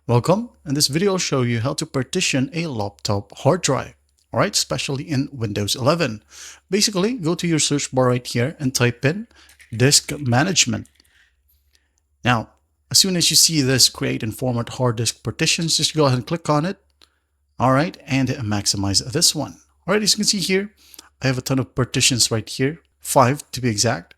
Welcome. In this video, I'll show you how to partition a laptop hard drive. All right, especially in Windows 11. Basically, go to your search bar right here and type in disk management. Now, as soon as you see this create and format hard disk partitions, just go ahead and click on it. All right, and maximize this one. All right, as you can see here, I have a ton of partitions right here, 5 to be exact.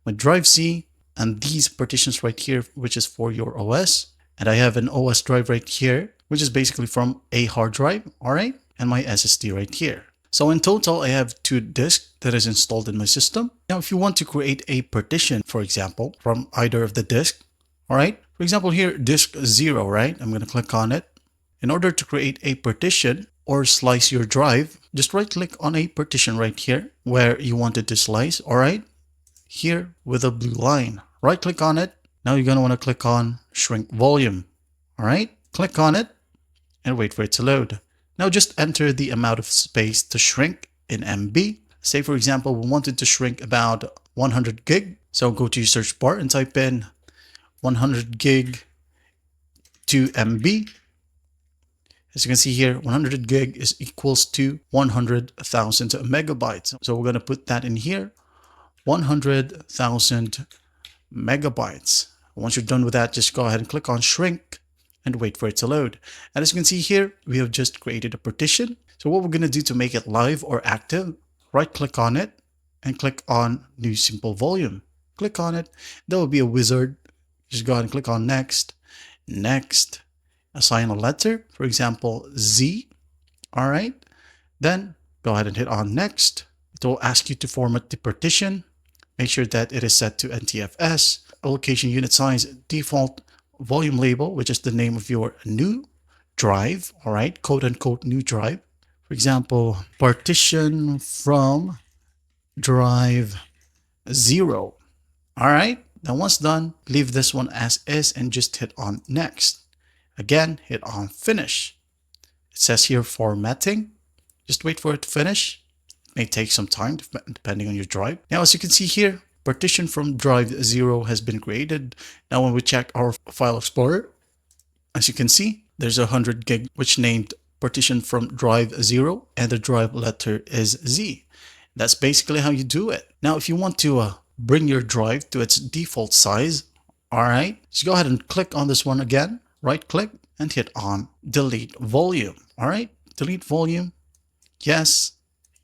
My drive C and these partitions right here, which is for your OS. And I have an OS drive right here, which is basically from a hard drive, all right? And my SSD right here. So in total, I have 2 disks that is installed in my system. Now, if you want to create a partition, for example, from either of the disks, all right? For example, here, disk 0, right? I'm going to click on it. In order to create a partition or slice your drive, just right click on a partition right here where you wanted to slice, all right? Here with a blue line, right click on it. Now you're going to want to click on shrink volume. All right, click on it and wait for it to load. Now just enter the amount of space to shrink in MB. Say, for example, we wanted to shrink about 100 gig. So go to your search bar and type in 100 gig to MB. As you can see here, 100 gig is equals to 100,000 megabytes. So we're going to put that in here, 100,000 megabytes. Once you're done with that, just go ahead and click on shrink and wait for it to load. And as you can see here, we have just created a partition. So what we're going to do to make it live or active, right click on it and click on new simple volume. Click on it. There will be a wizard. Just go ahead and click on next, next, assign a letter, for example, Z. All right. Then go ahead and hit on next. It will ask you to format the partition. Make sure that it is set to NTFS, allocation unit size, default volume label, which is the name of your new drive, all right, quote unquote new drive. For example, partition from drive 0. All right, now once done, leave this one as is and just hit on next. Again, hit on finish. It says here formatting. Just wait for it to finish. May take some time depending on your drive. Now, as you can see here, partition from drive 0 has been created. Now, when we check our file explorer, as you can see, there's 100 gig, which named partition from drive 0, and the drive letter is Z. That's basically how you do it. Now, if you want to bring your drive to its default size, all right, just go ahead and click on this one again, right click and hit on delete volume. All right, delete volume. Yes.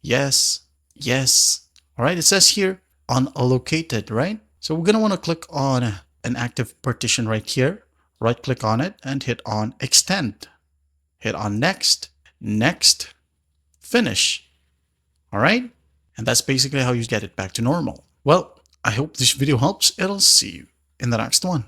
Yes, yes. All right, it says here unallocated, right? So we're going to want to click on an active partition right here, right click on it and hit on extend. Hit on next, next, finish. All right, and that's basically how you get it back to normal. Well, I hope this video helps. I'll see you in the next one.